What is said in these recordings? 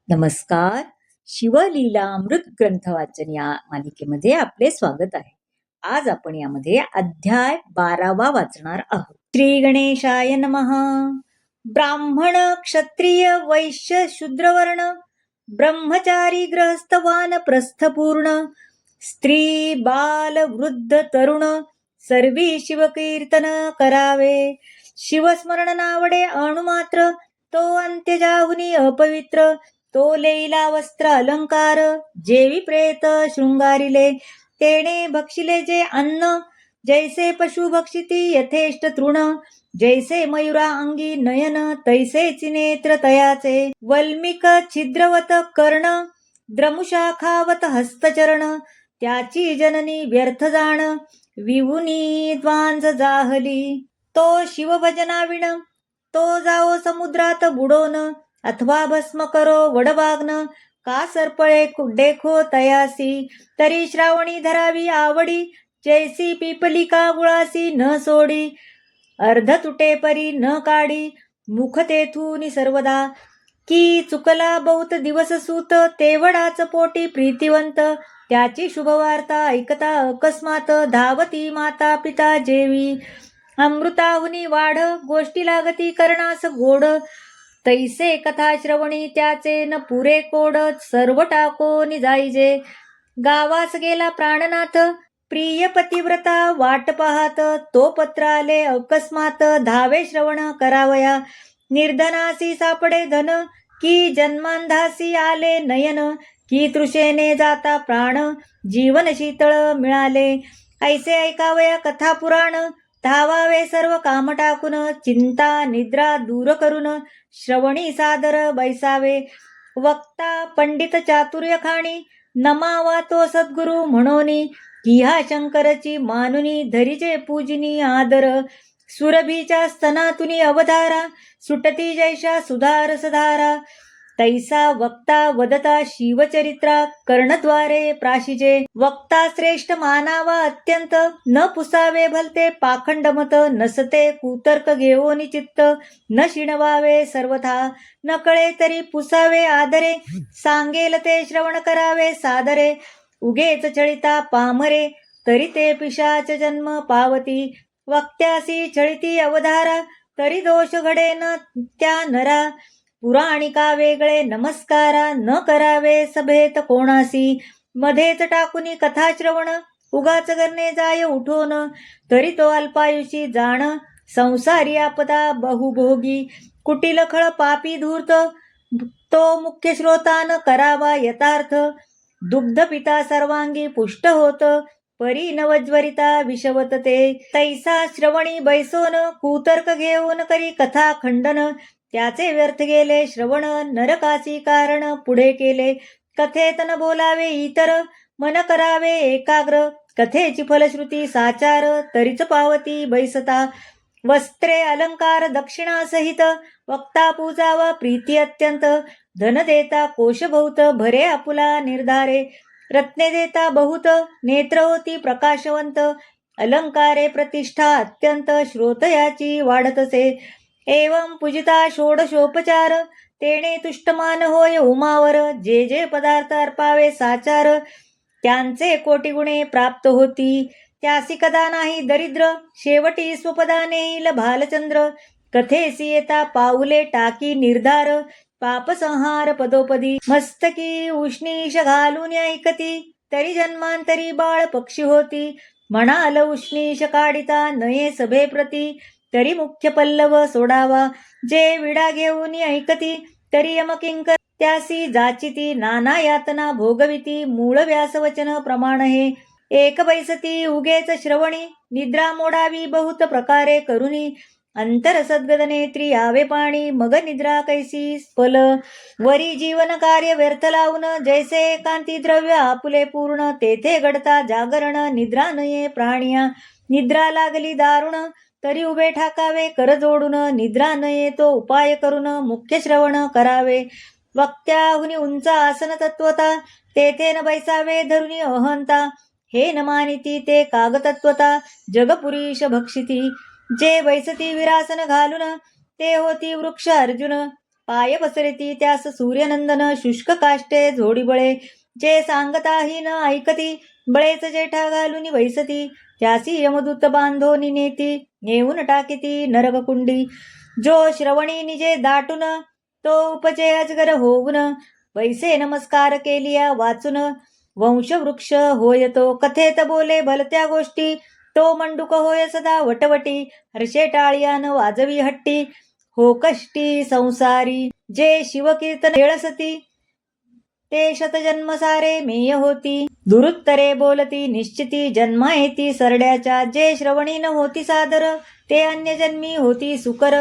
नमस्कार. शिवलीलामृत ग्रंथ वाचन या मालिकेमध्ये आपले स्वागत आहे. आज आपण यामध्ये अध्याय 12वा वाचणार आहोत. श्री गणेशाय नमः. ब्राह्मण क्षत्रिय वैश्य शूद्रवर्ण ब्रह्मचारी गृहस्थवान प्रस्थपूर्ण स्त्री बाल वृद्ध तरुण सर्वी शिवकीर्तन करावे. शिवस्मरण नावडे अणुमात्र तो अंत्यजाहुनी अपवित्र तो लेईला वस्त्र अलंकार जेवी प्रेत शृंगारिले तेने भक्षिले जे अन्न जैसे पशु भक्षिती यथेष्ट तृण जैसे मयुरा अंगी नयन तैसेच नेत्र तयाचे वल्मिक छिद्रवत कर्ण द्रमुशाखावत हस्तचरण त्याची जननी व्यर्थ जाण विहुनी द्वांज जाहली. तो शिवभजनाविण तो जाओ समुद्रात बुडोन अथवा भस्म करो वडबाग्न का सरपळे देखो तयासी तरी श्रावणी धरावी आवडी जैसी पिपलिका गुळासी न सोडी अर्ध तुटे परी न काढी मुख तेथून सर्वदा की चुकला बहुत दिवस सूत तेवढाच पोटी प्रीतिवंत त्याची शुभवार्ता ऐकता अकस्मात धावती माता पिता जेवी अमृताहुनी वाढ गोष्टी लागती करणास गोड तैसे कथा श्रवणी त्याचे न पुरे कोड सर्व टाकोनी जाईजे गावास गेला प्राणनाथ प्रिय पतिव्रता वाट पाहत तो पत्र आले अकस्मात धावे श्रवण करावया निर्धनासी सापडे धन की जन्मांधासी आले नयन की तृषेने जाता प्राण जीवन शीतळ मिळाले ऐसे ऐकावया कथा पुराण धावावे सर्व काम टाकून चिंता निद्रा दूर करून श्रवणी सादर बैसावे वक्ता पंडित चातुर्य खाणी नमावा तो सद्गुरु म्हणोनी की हा शंकरची मानुनी धरीचे पूजनी आदर सुरभीच्या स्तनातुनी अवधारा सुटती जैशा सुधार सधारा तैसा वक्ता वदता शिवचरित्रा कर्णद्वारे प्राशिजे वक्ता श्रेष्ठ मानावा अत्यंत न पुसावे भलते पाखंडमत नसते कुतर्क घेऊन चित्त न शिणवावे सर्वथा न कळे तरी पुसावे आदरे सांगेल ते श्रवण करावे सादरे उगेच छळिता पामरे तरी ते पिशाच जन्म पावती वक्त्यासी छळिती अवधारा तरी दोष घडे न त्या नरा पुराणिका वेगळे नमस्कारा न करावे सभेत कोणासी मध्येच टाकुनी कथा श्रवण उगाच करणे जाय उठोन तरी तो अल्पायुषी जाण संसारी आपदा बहुभोगी कुटिल खळ पापी धूर्त तो मुख्य श्रोतान करावा यथार्थ दुग्ध पिता सर्वांगी पुष्ट होत परी नवज्वरिता विषवत ते तैसा श्रवणी बैसोन कुतर्क घेऊन करी कथा खंडन त्याचे व्यर्थ गेले श्रवण नरकाची कारण पुढे केले कथेत न बोलावे इतर मन करावे एकाग्र कथेची फलश्रुती साचार तरीच पावती बैसता वस्त्रे अलंकार दक्षिणा सहित वक्ता पूजावा प्रीती अत्यंत धन देता कोश बहुत भरे आपुला निर्धारे रत्ने देता बहुत नेत्र होती प्रकाशवंत अलंकारे प्रतिष्ठा अत्यंत श्रोतयाची वाढतसे एवं पूजिता षोडशोपचार तेने तुष्टमान होय उमावर जे जे पदार्थ अर्पावे साचार त्यांचे कोटी गुणे प्राप्त होती त्यासी कदा नाही दरिद्र शेवटी स्वपदाने येईल भालचंद्र कथेसी येता पाऊले टाकी निर्धार पापसंहार पदोपदी मस्तकी उष्णीश घालून ऐकती तरी जन्मांतरी बाळ पक्षी होती म्हणाल उष्णीश काढिता नये सभेप्रती तरी मुख्य पल्लव सोडावा जे विडा घेऊन ऐकती तरी यमकिंकर त्यासी जाचिती नाना यातना भोगविती मूळ व्यासवचन प्रमाण हे एक बैसती उगेच श्रवणी निद्रा मोडावी बहुत प्रकारे करुनी अंतर सद्गदनेत्री आवे पाणी मग निद्रा कैसी स्फल वरी जीवन कार्य व्यर्थ लावून जैसे एकांती द्रव्य आपुले पूर्ण तेथे घडता जागरण निद्रा नये प्राणिया निद्रा लागली दारुण तरी उभे ठाकावे कर जोडून निद्रा नये तो उपाय करून मुख्य श्रवण करावे वक्त्याहुनी उंच आसन तत्वता तेथे न बैसावे धरुनी अहंता हे न मानिती ते कागतत्वता जगपुरीश भक्षिती जे बैसती विरासन घालून ते होती वृक्ष अर्जुन पाय पसरती त्यास सूर्यनंदन, शुष्क काष्टे झोडीबळे, जे सांगताही न ऐकती, बळेच जेठा घालून वैसती, त्यासी यमदूत बांधोनी नेती, नेऊन टाकीती नरककुंडी, जो श्रवणी निजे दाटून, तो उपजे अजगर होऊन, वैसे नमस्कार केलिया वाचून, वंशवृक्ष होय तो, कथेत बोले भलत्या गोष्टी, तो मंडूक होय सदा वटवटी, हर्षे टाळियान वाजवी हट्टी, हो कष्टी संसारी, जे शिवकीर्तन केळसती, ते शतजन्म सारे मेय होती, दुरुत्तरे बोलती निश्चिती, जन्मा येती सरड्याच्या, जे श्रवणी न होती सादर, ते अन्यजन्मी होती सुकर,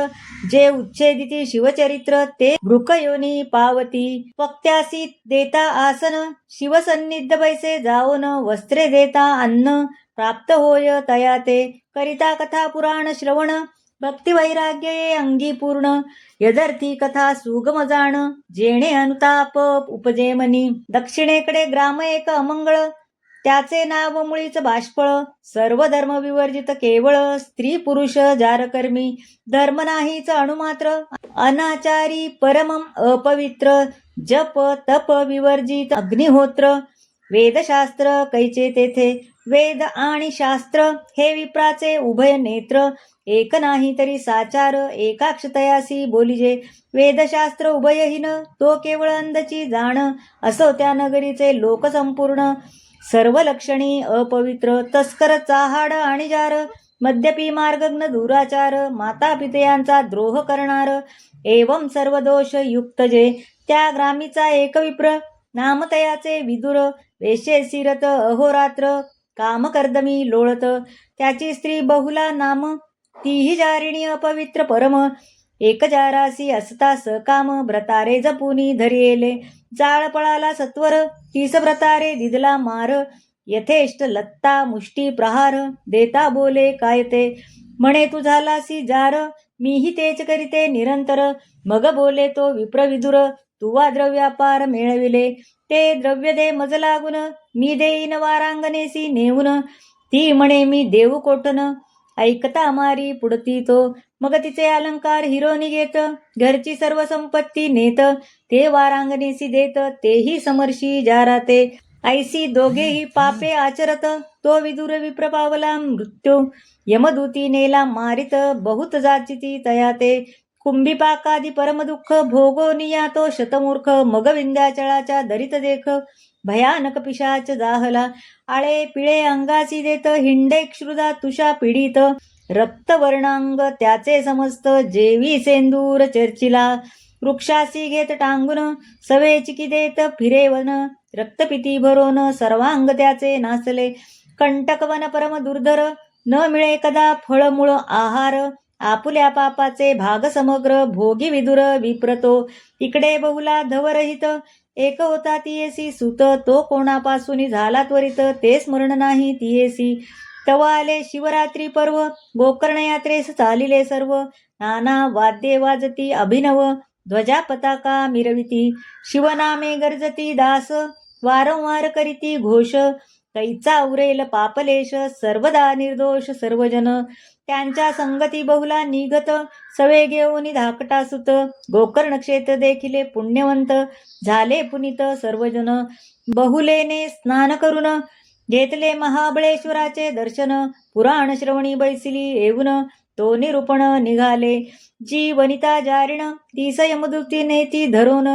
जे उच्छेदिती शिवचरित्र, ते वृकयोनी पावती, वक्त्यासी देता आसन, शिवसन्निध बैसे जाऊन, वस्त्रे देता अन्न, प्राप्त होय तया ते, करिता कथा पुराण श्रवण, भक्ती वैराग्य ये अंगी पूर्ण, यदर्थी कथा सुगम जाण, जेणे अनुताप उपजे मनी, दक्षिणेकडे ग्राम एक अमंगळ, त्याचे नाव मुळीच बाष्पळ, सर्व धर्म विवर्जित केवळ, स्त्री पुरुष जारकर्मी, धर्म नाहीच अणुमात्र, अनाचारी परमम अपवित्र, जप तप विवर्जित अग्निहोत्र, वेदशास्त्र कैचे तेथे, वेद आणि शास्त्र हे विप्राचे उभय नेत्र, एक नाही तरी साचार, एकाक्षतयासी बोलिजे, वेदशास्त्र उभयहीन, तो केवळ अंधची जाण, असो त्या नगरीचे लोक संपूर्ण, सर्व लक्षणी अपवित्र, तस्कर चाहाड आणि जार, मद्यपी मार्गग्न दुराचार, माता पितयांचा द्रोह करणार, एवं सर्व दोष युक्त जे, त्या ग्रामीचा एक विप्र, नामतयाचे विदुर, वेशे सिरत अहोरात्र, कामकर्दमी लोळत, त्याची स्त्री बहुला नाम, तीही जारिणी अपवित्र परम, एक जारासी असता सकाम, व्रतारे जपुनी धरियेले, जाळ पळाला सत्वर, तीस व्रतारे दिदला मार, यथेष्ट लत्ता मुष्टी प्रहार, देता बोले काय ते, म्हणे तू झालासी जार, मीही तेच करीते निरंतर, मग बोले तो विप्रविदुर, तुवा द्रव्यापार मिळविले, ते द्रव्य दे मज लागून, मी देईन वारांगणेसी नेऊन, ती म्हणे मी देऊ कोठन, ऐकता मारी पुढती तो, मग तिचे अलंकार हिरोनी घेत, घरची सर्व संपत्ती नेत, ते वारांगणेसी देत, तेही समर्षी जाराते, ऐसी दोघेही पापे आचरत, तो विदुर विप्र पावला मृत्यू, यमदूती नेला मारित, बहुत जाचिती तया ते, कुंभीपाकादी परमदुःख, भोगोनिया तो शतमूर्ख, मग विंध्याचळाच्या दरित देख, भयानक पिशाच जाहला, आळे पिळे अंगासी देत, हिंडे क्षुदा तुषा पीडित, रक्तवर्णांग त्याचे समस्त, जेवी सेंदूर चर्चिला, वृक्षासी घेत टांगून, सवे चिकी देत फिरेवन, रक्तपिती भरोन सर्वांग त्याचे नासले, कंटकवन परम दुर्धर, न मिळे कदा फळमूळ आहार, आपुल्या पापाचे भाग समग्र, भोगी विदुर विप्रतो, इकडे बहुला धवरहित, एक होता तियेसी सुत, तो कोणापासून झाला त्वरित, ते स्मरण नाही तियेसी, तवा आले शिवरात्री पर्व, गोकर्ण यात्रेस चालिले सर्व, नाना वाद्ये वाजती अभिनव, ध्वजा पताका मिरविती, शिवनामे गर्जती दास, वारंवार करीती घोष, कैचा उरेल पापलेश, सर्वदा निर्दोष सर्वजन, त्यांच्या संगती बहुला निघत, सवे घेऊन धाकटा सुत, गोकर्ण क्षेत्र देखिले पुण्यवंत, झाले पुनीत सर्वजन, बहुलेने स्नान करून, घेतले महाबळेश्वराचे दर्शन, पुराण श्रवणी बैसिली येऊन, तो निरूपण निघाले, जी वनिता जारिण, तीस यमदूतीने ती धरून,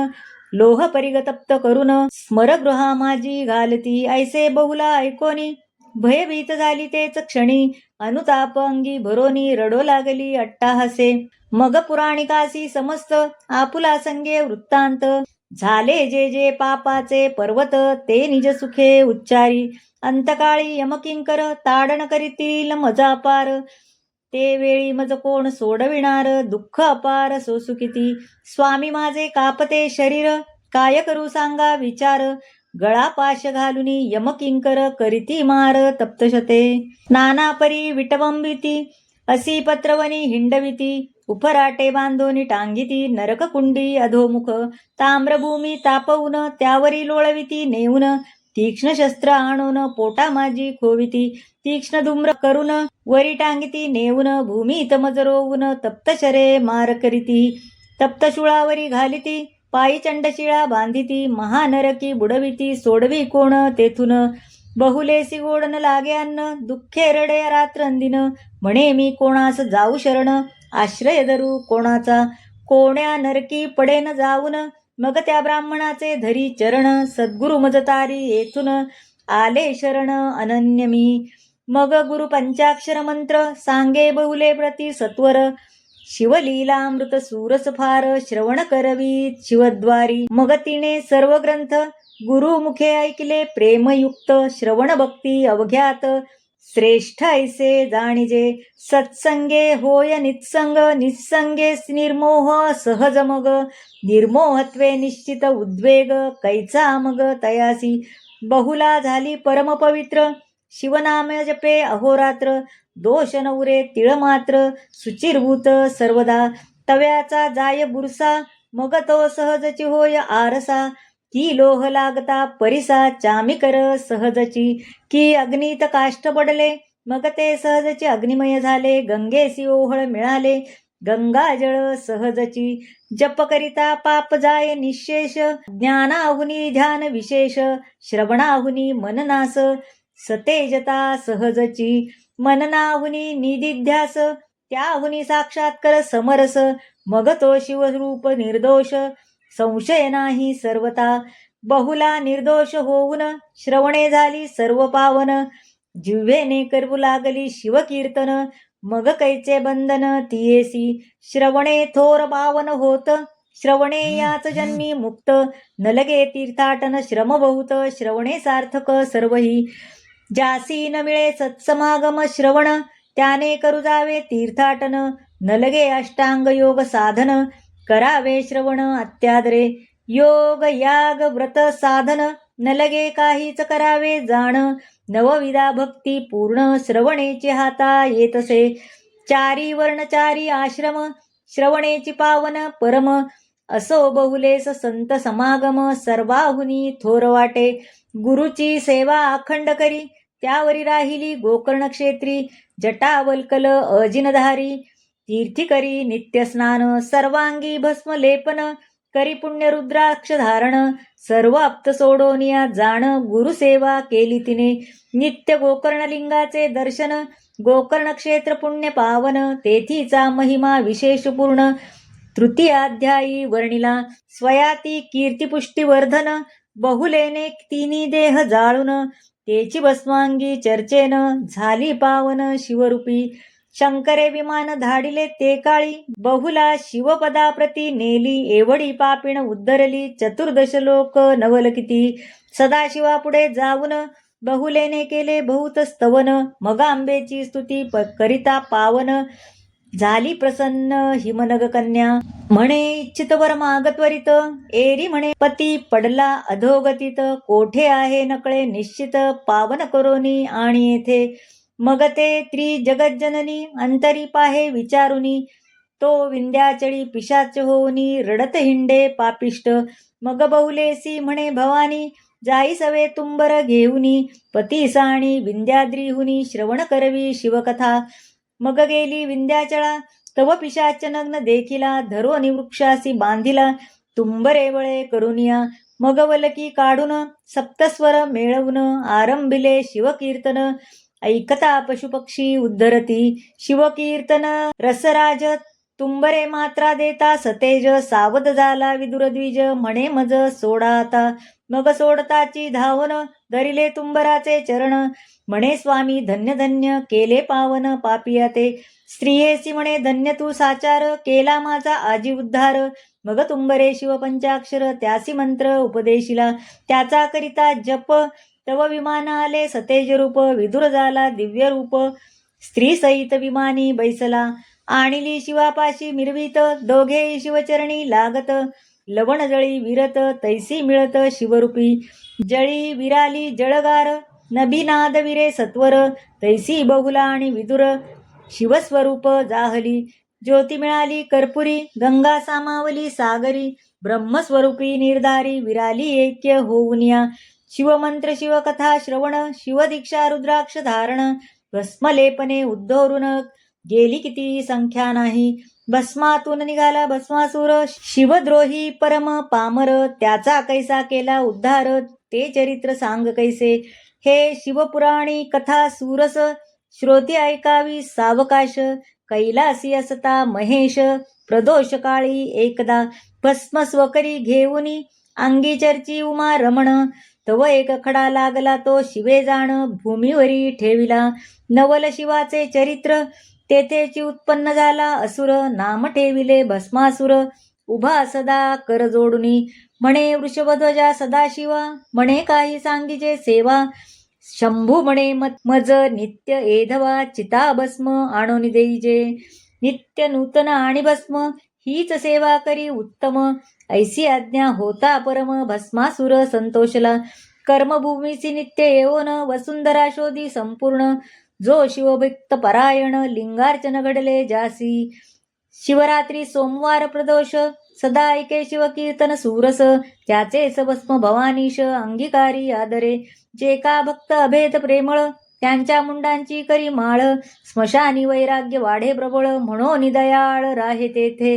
लोह परिगतप्त करून, स्मरगृहा माझी घालती, ऐसे बहुला ऐकोनी, भयभीत झाली तेच क्षणी, अनुताप अंगी भरोनी, रडो लागली अट्टाहासे, मग पुराणिकासी समस्त, आपुला संगे वृत्तांत, झाले जे जे पापाचे पर्वत, ते निज सुखे उच्चारी, अंतकाळी यमकिंकर, ताडण करीतील मजा पार, ते वेळी मज कोण सोडविणार, दुःख अपार सोसू किती, स्वामी माझे कापते शरीर, काय करू सांगा विचार, गळा पाश घालुनी यमकिंकर, करीती मार तप्तशते, नाना परी विटवंबिती, असी पत्रवनी हिंडविती, उपराटे बांधोनी टांगिती, नरककुंडी अधोमुख, ताम्रभूमी तापवून, त्यावरी लोळविती नेऊन, तीक्ष्ण शस्त्र आणून पोटा माझी खोविती, तीक्ष्ण धूम्र करून वरी टांगिती नेऊन, भूमीत मज रोवून तप्तशरे मार करीती, तप्तशुळावरी घालिती, पायी चंडशिळा बांधिती, महानरकी बुडविती, सोडवी कोण तेथून, बहुलेसी गोड न लागे अन्न, दुःखे रडे रात्रंदिन, म्हणे मी कोणास जाऊ शरण, आश्रय धरू कोणाचा, कोण्या नरकी पडेन जाऊन, मग त्या ब्राह्मणाचे धरी चरण, सद्गुरु मजतारी येथून आले शरण अनन्य मी, मग गुरु पंचाक्षर मंत्र सांगे बहुले प्रति सत्वर, शिवलीलामृत सूरस फार श्रवण करवी शिवद्वारी, मग तिने सर्व ग्रंथ गुरुमुखे ऐकले प्रेमयुक्त, श्रवण भक्ती अवघ्यात श्रेष्ठ ऐसे जाणिजे, सत्संगे होय नित्संग, निस्संगे निर्मोह सहज, मग निर्मोहत्वे निश्चित उद्वेग, कैचा मग तयासी बहुला झाली परम पवित्र, शिवनाम जपे अहोरात्र, दोष नवरे तिळ मात्र, सुचिरभूत सर्वदा तव्याचा जाय बुरसा, मग तो सहजची होय आरसा, की लोह लागता परिसा चामिकर सहजची, की अग्नीत काष्ट पडले मग ते सहजची अग्निमय झाले, गंगेसी ओहळ मिळाले गंगाजळ सहजची, जप करिता पाप जाय निशेष, ज्ञानाहुनी ध्यान विशेष, श्रवणाहुनी मननास सतेजता सहजची, मननाहुनी निदिध्यास त्याहुनी साक्षात्कार समरस, मग तो शिवरूप निर्दोष, संशय नाही सर्वता, बहुला निर्दोष होऊन श्रवणे झाली सर्व पावन, जिव्हेने करवू लागली शिवकीर्तन, मग कैचे बंधन तियेसी, श्रवणे थोर पावन होत, श्रवणे याच जन्मी मुक्त, न लगे तीर्थाटन श्रम बहुत, श्रवणे सार्थक सर्वही, ज्यासी न मिळे सत्समागम श्रवण, त्याने करू जावे तीर्थाटन, न लगे अष्टांग योग साधन, करावे श्रवण अत्यादरे, योग याग व्रत साधन, न लगे काहीच करावे जाण, नवविधा भक्ती पूर्ण श्रवणेचे हाता येतसे, चारी वर्ण चारी आश्रम श्रवणेची पावन परम, असो बहुलेस संत समागम, सर्वाहुनी थोर वाटे, गुरुची सेवा अखंड करी, त्यावरी राहिली गोकर्ण क्षेत्री, जटावल्कल अजिनधारी, तीर्थी करी नित्य स्नान, सर्वांगी भस्म लेपन, करी पुण्य रुद्राक्ष धारण, सर्व आप्त सोडोनिया जाण, गुरुसेवा केली तिने, नित्य गोकर्णलिंगाचे दर्शन, गोकर्ण क्षेत्र पुण्य पावन, तेथीचा महिमा विशेष पूर्ण, तृतीयाध्यायी वर्णिला, स्वयाती कीर्तिपुष्टी वर्धन, बहुलेने तिन्ही देह जाळून, तेची भस्मांगी चर्चेन झाली पावन शिवरूपी, शंकरे विमान धाडिले ते काळी, बहुला शिवपदाप्रती नेली, एवढी पापिण उद्धरली, चतुर्दश लोक नवल किती, सदाशिवापुढे जाऊन बहुलेने केले बहुत स्तवन, मग आंबेची स्तुती करिता पावन, झाली प्रसन्न हिमनग कन्या, म्हणे इच्छित वर माग त्वरित, एरी म्हणे पती पडला अधोगतीत, कोठे आहे नकळे निश्चित, पावन करोनी आणि येथे, मग ते त्रिजगज्जननी अंतरी पाहे विचारुनी, तो विंध्याचळी पिशाच होऊनी, रडत हिंडे पापिष्ट, मग बहुलेसी म्हणे भवानी, जाई सवे तुंबर घेऊनी, पतीसाणी विंध्याद्रीहुनी श्रवण करवी शिवकथा, मग गेली विंध्याचळा, तव पिशाच नग्न देखिला, धरोनी वृक्षासी बांधिला, तुंबरे वळे करुनिया, मग वलकी काढून सप्तस्वर मेळवून, आरंभिले शिवकीर्तन, ऐकता पशुपक्षी उद्धरती, शिवकीर्तन रसराज, तुंबरे मात्रा देता सतेज, सावध झाला विदुरद्विज, म्हणे मज सोडा आता, मग सोडताची धावन, धरिले तुंबराचे चरण, म्हणे स्वामी धन्य धन्य केले पावन पापिया ते, स्त्रियेसी म्हणे धन्य तू साचार, केला माझा आजी उद्धार, मग तुंबरे शिव पंचाक्षर त्यासी मंत्र उपदेशिला, त्याचा करिता जप, तव विमान आले सतेज रूप, विदुर झाला दिव्य रूप, स्त्री सहित विमानी बैसला, आणिली शिवापाशी मिरवित, दोघे शिवचरणी लागत, लवण जळी विरत तैसी मिळत शिवरूपी, जळी विराली जळगार, नभिनाद विरे सत्वर, तैसी बहुला आणि विदुर, शिवस्वरूप जाहली, ज्योती मिळाली कर्पुरी, गंगा सामावली सागरी, ब्रह्मस्वरूपी निर्धारी, विराली ऐक्य होऊनिया, शिवमंत्र शिवकथा श्रवण, शिवदीक्षा रुद्राक्ष धारण, भस्मलेपने उद्धोरून गेली किती संख्या नाही, भस्मातून निघाला भस्मासूर, शिवद्रोही परम पामर, त्याचा कैसा केला उद्धार, ते चरित्र सांग कैसे. हे शिवपुराणी कथा सुरस, श्रोती ऐकावी सावकाश. कैलासी असता महेश, प्रदोष काळी एकदा, भस्म स्वकरी घेऊनी, अंगी चर्ची उमा रमण. तव एक खडा लागला तो शिवे जाण, भूमीवरी ठेविला नवल शिवाचे चरित्र. तेथेची उत्पन्न झाला असुर, नाम ठेविले भस्मासुर. उभा सदा कर जोडुनी, म्हणे वृषभध्वजा सदाशिवा. म्हणे काही सांगीचे सेवा, शंभू म्हणे मज नित्य एधवा. चिता भस्म आणून देईजे, नित्य नूतन आणि भस्म. हीच सेवा करी उत्तम, ऐसी आज्ञा होता परम. भस्मासुर संतोषला, कर्मभूमीसी नित्य येऊन, वसुंधरा शोधी संपूर्ण. जो शिवभक्त परायण, लिंगार्चन घडले जासी. शिवरात्री सोमवार प्रदोष, सदा ऐके शिवकीर्तन सुरस. त्याचेच भस्म भवानीश, अंगीकारी आदरे. जे का भक्त अभेद प्रेमळ, त्यांच्या मुंडांची करी माळ. स्मशानी वैराग्य वाढे प्रबळ, म्हणून दयाळ राहे तेथे.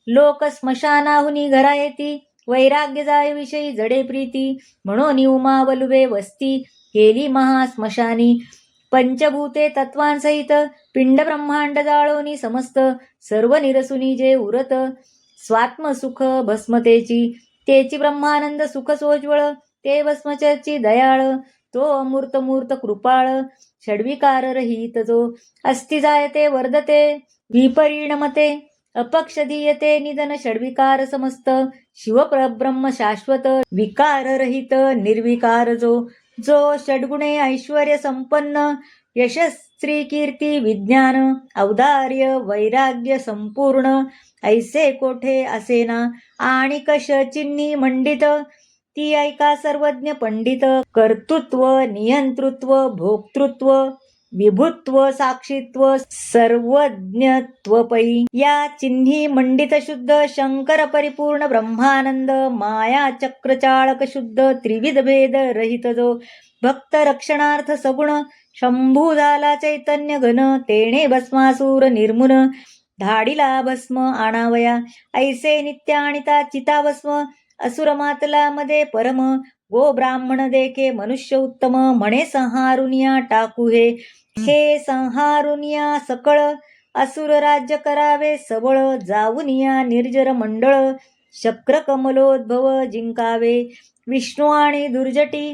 लोक स्मशानाहुनी घरा येती, वैराग्य जाय विषयी जडे प्रीती. म्हणून उमा वलुवे वस्ती, केली महास्मशानी. पंचभूते तत्वांसहित, पिंड ब्रह्मांड जाळोनी समस्त. सर्व निरसुनी जे उरत, स्वात्मसुख भस्मतेची. तेची ब्रह्मानंद सुख सोज्वळ, ते भस्मचर्ची दयाळ. तो अमूर्त मूर्त कृपाळ, षड्विकार रहित जो. अस्ति जायते वर्धते, विपरिणमते, अपक्ष धीयते निधन षड्विकार समस्त. शिवप्रब्रह्म शाश्वत, विकार रहित निर्विकार जो. जो षड्गुणे ऐश्वर्य संपन्न, यशस् स्त्री कीर्ती विज्ञान, औदार्य वैराग्य संपूर्ण. ऐसे कोठे असेना, आणि कश चिन्ही मंडित. ती ऐका सर्वज्ञ पंडित, कर्तृत्व नियंतृत्व भोक्तृत्व विभुत्व साक्षीत्व सर्वज्ञत्व पै. या चिन्ही मंडित शुद्ध, शंकर परिपूर्ण ब्रह्मानंद. माया चक्रचाळक शुद्ध, त्रिविध भेद रहित जो. भक्त रक्षणार्थ सगुण, शंभू झाला चैतन्य घन. तेणे भस्मासूर निर्मुन, धाडिला भस्म आणावया. ऐसे नित्य आणिता चिता भस्म, असुर मातला मध्ये परम. गो ब्राह्मण देखे मनुष्य उत्तम, म्हणे संहारुनिया टाकू हे. हे संहारुनिया सकळ, असुर राज्य करावे सबळ. जाऊनिया निर्जर मंडळ, शक्र कमलोद्भव जिंकावे. विष्णू आणि दुर्जटी,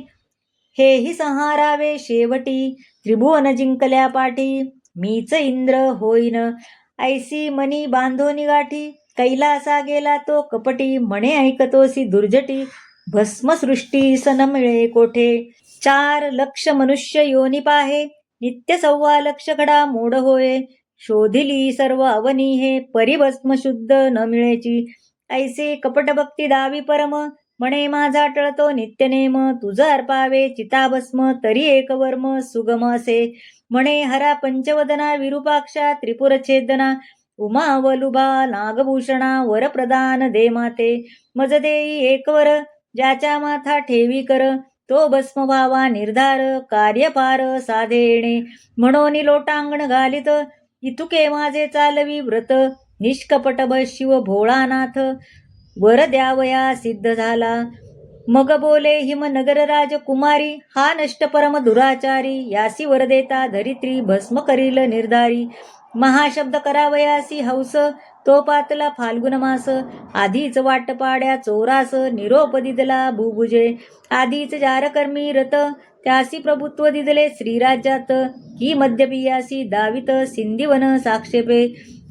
हेही संहारावे शेवटी. त्रिभुवन जिंकल्या पाठी, मीच इंद्र होईन. ऐसी मनी बांधोनी गाठी, कैलासा गेला तो कपटी. म्हणे ऐकतोसी दुर्जटी, भस्मसृष्टी सन मिळे कोठे. 4 लक्ष मनुष्य योनी पाहे, नित्य 1.25 लक्ष घडा मोड होय. शोधिली सर्व अवनी हे, परिभस्म शुद्ध न मिळेची. ऐसे कपट भक्ती दावी परम, म्हणे माझा टळतो नित्यनेम. तुझ अर्पावे चिताभस्म, तरी एक वर्म सुगम असे. म्हणे हरा पंचवदना विरूपाक्षा, त्रिपुर छेदना उमा वलुभा नागभूषणा. वरप्रदान दे माते, मज देई एकवर. ज्याच्या माथा ठेवी कर, तो भस्म व्हावा निर्धार. कार्यपार साधेणे, म्हणून लोटांगण घालित. इतुके माझे चालवी व्रत, निष्कपट शिव भोळानाथ. वर द्यावया सिद्ध झाला, मग बोले हिमनगर राजकुमारी. हा नष्ट परम दुराचारी, यासी वर देता धरित्री. भस्म करील निर्धारी, महाशब्द करावयासी हौस. तो पातला फाल्गुन मास, आधीच वाट पाड्या चोरास. निरोप दिदला भुभुजे, आधीच जारकर्मी रत. त्यासी प्रभुत्व दिदले श्रीराज्यात, ही मद्यपियासी दावित. सिंधीवन साक्षेपे,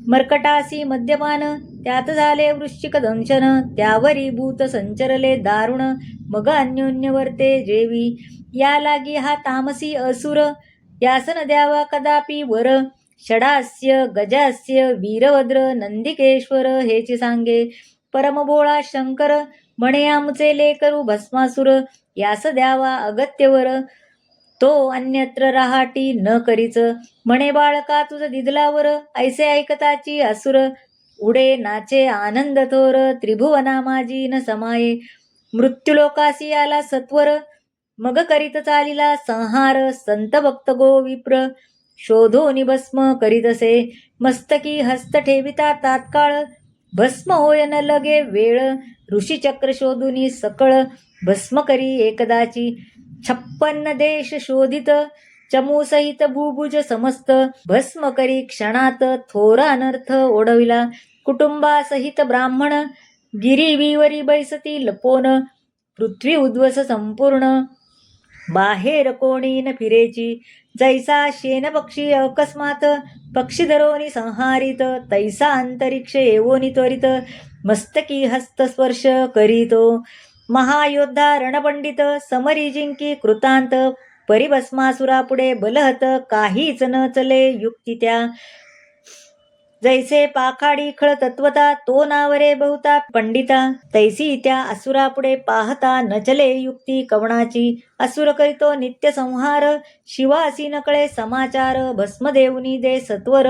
मर्कटासी मद्यपान. त्यात झाले वृश्चिक दंशन, त्यावरी भूत संचरले दारुण. मग अन्योन्य वर्ते जेवी, या लागी हा तामसी असुर. यासन द्यावा कदापि वर, षडास्य गजास्य वीरभद्र नंदिकेश्वर. हेची सांगे परमभोळा शंकर, म्हणे आमचे लेकरू भस्मासुर. यास द्यावा अगत्यवर, तो अन्यत्र राहाटी न करीच. म्हणे बाळका तुझ दिदलावर, ऐसे ऐकताची असुर. उडे नाचे आनंद थोर, त्रिभुवना माझी न समाये. मृत्युलोकासी आला सत्वर, मग करीत चालिला संहार. संत भक्त गो विप्र, शोधोनी भस्म करीतसे, मस्तकी हस्त ठेविता तात्काळ, भस्म होय न लगे वेळ, ऋषीचक्र शोधुनी सकळ, भस्म करी एकदाची, 56 देश शोधित, चमूसहित भूभुज समस्त, भस्म करी क्षणात, थोर अनर्थ ओढविला, कुटुंबासहित ब्राह्मण, गिरीवीवरी बैसती लपोन, पृथ्वी उद्वस संपूर्ण, बाहेर कोणी न फिरेची, जैसा शेन पक्षी अकस्मात, पक्षी धरोनी संहारित, तैसा अंतरिक्ष येवोनी त्वरित, मस्तकी हस्तस्पर्श करीतो, महायोद्धा रणपंडित, समरी जिंकी कृतांत, परिभस्मासुरापुढे बलहत, काहीच न चले युक्ती त्या, जैसे पाखाडी खळ तत्वता, तो नावरे बहुता पंडिता, तैसी त्या असुरापुढे पाहता, न चले युक्ती कवणाची, असुर करीतो नित्य संहार, शिवासी नकळे समाचार, भस्म देऊनी दे सत्वर,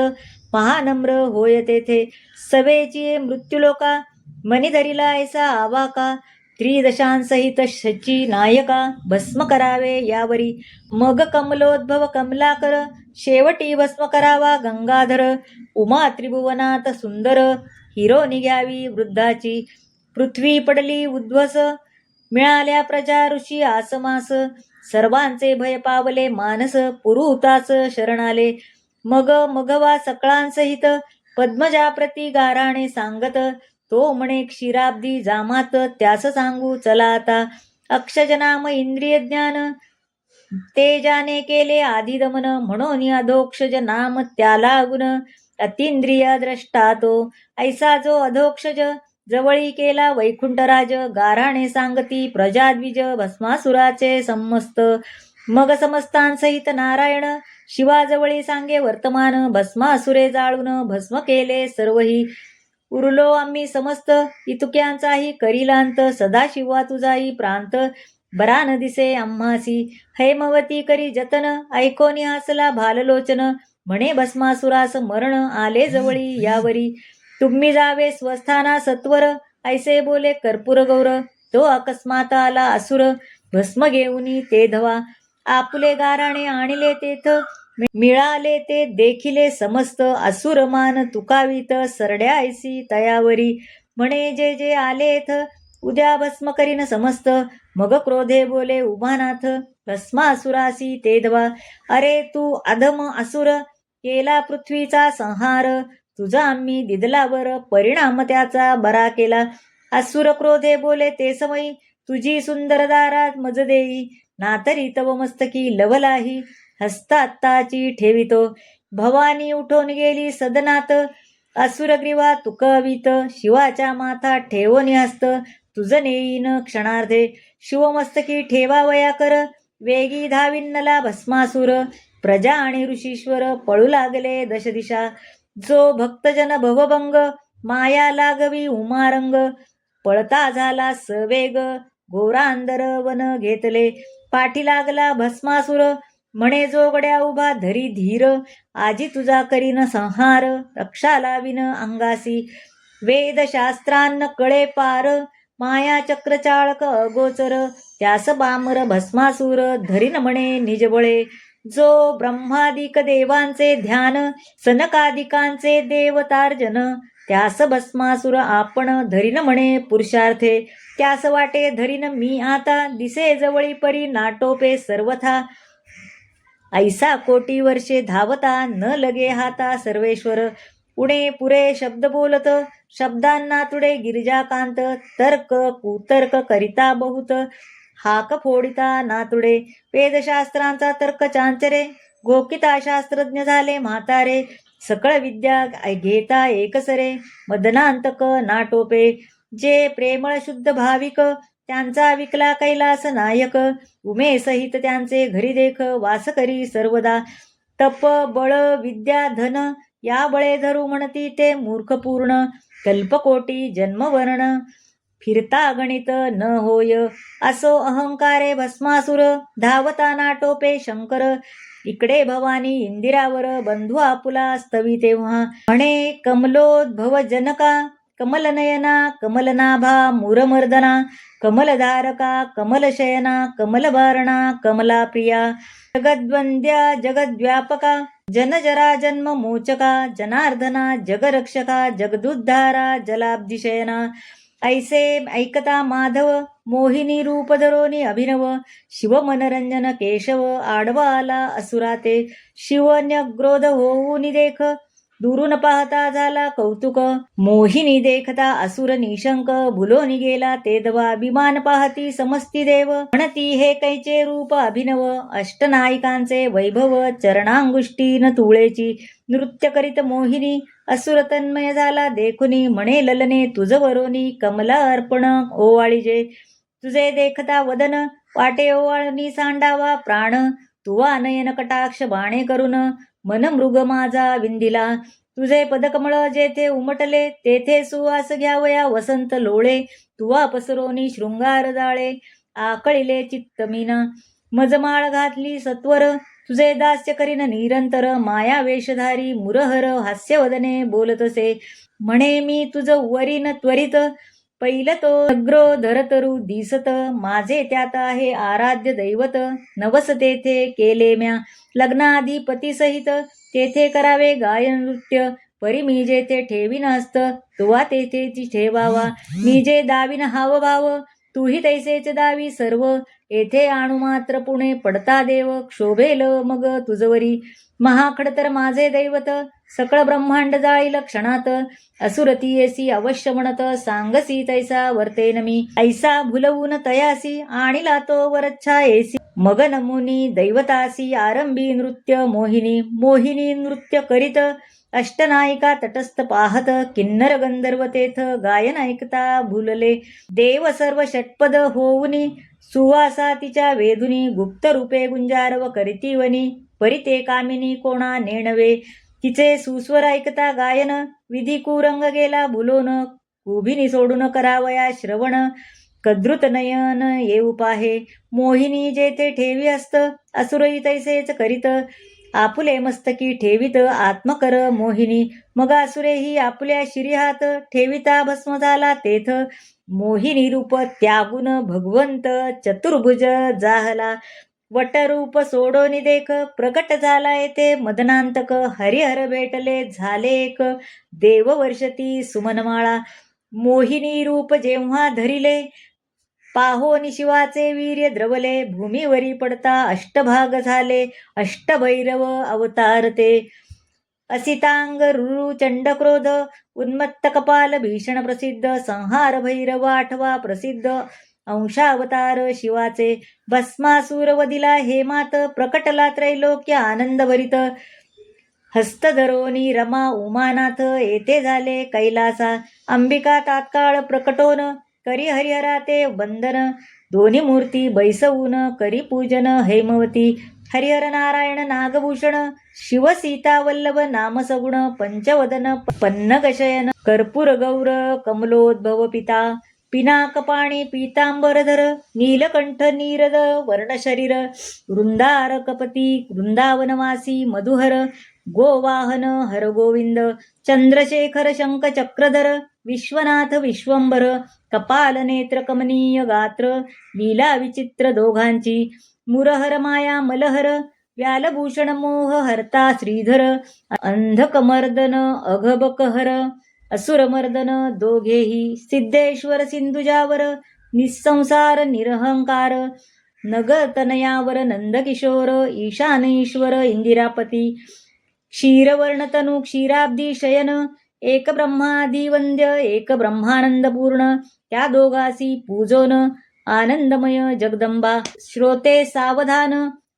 महानम्र होय तेथे, सवेची मृत्युलोका, मनी धरिला ऐसा आवाका, त्रिदशांसहित शची नायका, भस्म करावे यावरी, मग कमलोद्भव कमलाकर, शेवटी भस्म करावा गंगाधर, उमा त्रिभुवनात सुंदर, हिरो निघ्यावी वृद्धाची, पृथ्वी पडली उद्ध्वस, मिळाल्या प्रजा ऋषी आसमास, सर्वांचे भय पावले मानस, पुरुताच शरणाले, मग मघवा सकळांसहित, पद्मजाप्रती गाराणे सांगत, तो म्हणे क्षीराब्दी जामात, त्यास सांगू चला आता, अक्षजनाम इंद्रिय ज्ञान, ते जाने केले आधी दमन, म्हणून अधोक्षज नाम त्याला गुण, अतिंद्रिय द्रष्टा तो, ऐसा जो अधोक्षज, जवळी केला वैकुंठराज, गाराणे सांगती प्रजाद्विज, भस्मासुराचे समस्त, मग समस्तांसहित नारायण, शिवाजवळी सांगे वर्तमान, भस्मासुरे जाळून भस्म केले सर्वही, उरलो आम्ही समस्त, इतुक्यांचाही करिलांत, सदाशिवा तुझाही प्रांत, बरा न दिसे आम्हासी, हैमवती करी जतन, ऐकोनी हसला भाललोचन, म्हणे भस्मासुरास मरण आले जवळी यावरी, तुम्ही जावे स्वस्थाना सत्वर, ऐसे बोले कर्पूर गौर, तो अकस्मात आला असुर, भस्म घेऊनी ते धवा, आपुले गाराणे आणले तेथ, मिळाले ते देखिले समस्त, असुरमान तुकावित, सरड्या ऐसी तयावरी, म्हणे जे जे आलेथ, उद्या भस्म करीन समस्त, मग क्रोधे बोले उभानाथ, भस्मासुरासी ते धवा, अरे तू अधम असुर, केला पृथ्वीचा संहार, तुझा आम्ही दिदलावर, परिणाम त्याचा बरा केला, असुर क्रोधे बोले ते समयी, तुझी सुंदर दारात मज देई, नातरी तव मस्तकी लवलाही, हस्तात्ताची ठेवितो, भवानी उठून गेली सदनात, असुरग्रीवा तुकवित, शिवाच्या माथा ठेवोनी हस्त, तुझ नेईन क्षणार्धे, शिवमस्तकी ठेवावया कर, वेगी धाविन्नला भस्मासुर, प्रजा आणि ऋषीश्वर पळू लागले दशदिशा, जो भक्तजन भवभंग, माया लागवी उमारंग, पळता झाला सवेग, घोरांदर वन घेतले, पाठी लागला भस्मासुर, म्हणे जोगड्या उभा धरी धीर, आजी तुझा करीन संहार, रक्षा लाविन अंगासी, वेदशास्त्रांन कळे पार, माया चक्र चाळक अगोचर, त्यास बामर भस्मासुर, धरीन म्हणे निजबळे, जो ब्रह्मादिक देवांचे ध्यान, सनकादिकांचे देवतार्जन, त्यास भस्मासुर आपण धरीन म्हणे पुरुषार्थे, त्यास वाटे धरीन मी आता, दिसे जवळी परी नाटोपे सर्वथा, ऐसा कोटी वर्षे धावता, न लगे हाता सर्वेश्वर, उणे पुरे शब्द बोलत, शब्दांना तुडे गिरिजाकांत, तर्क कुतर्क करिता बहुत, हाक फोडिता नातुडे, वेदशास्त्रांचा तर्क चांचरे, गोकिता शास्त्रज्ञ झाले म्हातारे, सकळ विद्या घेता एकसरे, मदनांतक नाटोपे, जे प्रेमळ शुद्ध भाविक, त्यांचा विकला कैलास नायक, उमेसहित त्यांचे घरी देख, वास करी सर्वदा, तप बळ विद्या धन, या बळे धरू म्हणती ते मूर्खपूर्ण, कल्पकोटी जन्मवर्ण, फिरता गणित न होय, असो अहंकारे भस्मासुर, धावता नाटोपे शंकर, इकडे भवानी इंदिरावर, बंधू आपुला स्तवी तेव्हा, म्हणे कमलोद्भव जनका, कमलनयना कमलनाभा मुरमर्दना, कमलधारका कमलशयना, कमलवर्णा कमलाप्रिया, जगद्वंद्या जगद्व्यापका, जनजरा जन्म मोचका जनार्दना जगरक्षका जगदुद्धारा जलाब्धिशयना ऐसे ऐकता माधव मोहिनी रूप धरोनी अभिनव शिव मनरंजन केशव आडवा आला असुराते शिवन्यग्रोध होऊनी देख दुरून पाहता झाला कौतुक मोहिनी देखता असुर निशंक भुलोनी गेला तेदवा अभिमान पाहती समस्ती देव म्हणती हे कैचे रूप अभिनव अष्टनायिकांचे वैभव चरणांगुष्टी न तुळेची नृत्य करीत मोहिनी असुर तन्मय झाला देखुनी म्हणे ललने तुझ वरोनी कमला अर्पण ओवाळीजे तुझे देखता वदन वाटे ओवाळणी सांडावा प्राण तुवा नयन कटाक्ष बाणे करून मन मृग माझा विंदिला तुझे पदकमळ जेथे उमटले तेथे सुवास घ्यावया वसंत लोळे तुवा पसरोनी शृंगार जाळे आकळिले चित्तमीना मजमाळ घातली सत्वर तुझे दास्य करीन निरंतर माया वेशधारी मुरहर हास्यवदने बोलतसे म्हणे मी तुझ वरीन त्वरित पहिलं तो अग्रो धरतरू दिसत माझे त्यात आहे आराध्य दैवत नवस तेथे केले म्या लग्नाआधी पतीसहित तेथे करावे गायन नृत्य परी मी जेथे ठेवीन हस्त तुवा तेथेची ठेवावा मी जे दावीन हावभाव तूही तैसेच दावी सर्व येथे आणू मात्र पुणे पडता देव क्षोभेल मग तुझवरी महाखडतर माझे दैवत सकळ ब्रह्मांड जाळील क्षणात असुरती येसी अवश्य म्हणत सांगसी तैसा वर्तेन मी ऐसा भुलवून तयासी आणिला तो वरच्छा येसी मग नमुनी दैवतासी आरंभी नृत्य मोहिनी मोहिनी नृत्य करीत अष्टनायिका तटस्थ पाहत किन्नर गंधर्व तेथ गायन ऐकता भुलले देव सर्व षटपद होऊनी सुवासा तिच्या वेधुनी गुप्त रूपे गुंजारव करीतीवनी परिते कामिनी कोणा नेणवे तिचे सुस्वर ऐकता गायन विधी कुरंग गेला भुलोन उभिनी सोडून करावया श्रवण कद्रुत नयन येऊ पाहे मोहिनी जेथे ठेवी असत असुरई तैसेच करीत आपुले मस्तकी ठेवीत आत्मकर मोहिनी मग असुरेही आपुल्या शिरीहात ठेविता भस्म झाला तेथ मोहिनी रूप त्यागुन भगवंत चतुर्भुज जाहला वटरूप सोडोनी देख प्रकट झाला येथे मदनांतक हरिहर भेटले झाले एक देव वर्षती सुमनमाळा मोहिनी रूप जेव्हा धरिले पाहोनी शिवाचे वीर्य द्रवले भूमीवरी पडता अष्टभाग झाले अष्टभैरव अवतारते असितांग रुरु चंडक्रोध उन्मत्त कपाल भीषण प्रसिद्ध संहार भैरव आठवा प्रसिद्ध अंशावतार शिवाचे भस्मासूर वदिला हेमात प्रकटला त्रैलोक्य आनंद भरित हस्तधरोनी रमा उमानाथ येथे झाले कैलासा अंबिका तात्काळ प्रकटोन करी हरिहराते वंदन दोन्ही मूर्ती बैसवून करी पूजन हेमवती हरिहर नारायण नागभूषण शिव सीता वल्लभ नाम सगुण पंचवदन पन्नगशयन कर्पूर गौर कमलोद्भव पिता पिनाकपाणी पीतांबरधर नीलकंठ नीरद वर्णशरीर वृंदारकपती वृंदावनवासी मधुहर गोवाहन हरगोविंद चंद्रशेखर शंख चक्रधर विश्वनाथ विश्वंभर कपाल नेत्र कमनीय गात्र लीला विचित्र दोघांची मुरहर माया मलहर व्यालभूषण मोह हरता श्रीधर अंधकमर्दन अघबकहर असुरमर्दन दोघेही सिद्धेश्वर सिंधुजावर निस्संसार निरहंकार नगतनयावर नंदकिशोर ईशानेश्वर इंदिरापती क्षीरवर्णतनु क्षीराब्दी शयन एक ब्रह्मादी वंद्य एक ब्रह्मानंदपूर्ण त्या दोघासी पूजोन आनंदमय जगदंबा श्रोते सावधान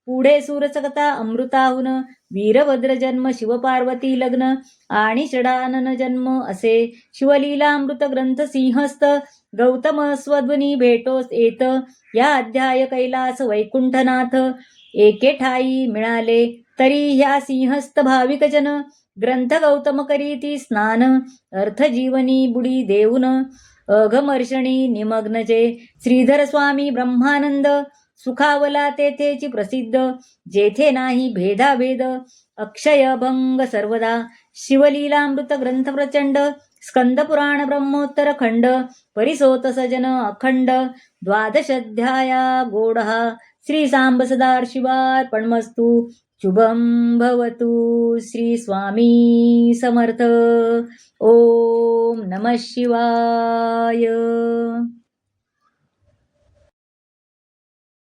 पुढे सूरसकता अमृताहुन वीरभद्र जन्म शिवपार्वती लग्न आणि षडानन जन्म असे शिवलीलामृत ग्रंथ सिंहस्थ गौतम स्वध्वनी भेटोस येत या अध्याय कैलास वैकुंठनाथ एके ठाई मिळाले तरी ह्या सिंहस्थ भाविक जन ग्रंथ गौतम करीती स्नान अर्थजीवनी बुडी देऊन अघमर्षणी निमग्नजे श्रीधर स्वामी ब्रह्मानंद सुखावला तेथेची प्रसिद्ध जेथे नाही भेदाभेद अक्षयभंग सर्वदा शिवलीलामृत ग्रंथ प्रचंड स्कंद पुराण ब्रह्मोत्तर खंड परिसोत सजन अखंड द्वादशाध्याया गोडहा श्री सांब सदाशिवार्पणमस्तु शुभं भवतु. श्री स्वामी समर्थ. ओम नमः शिवाय.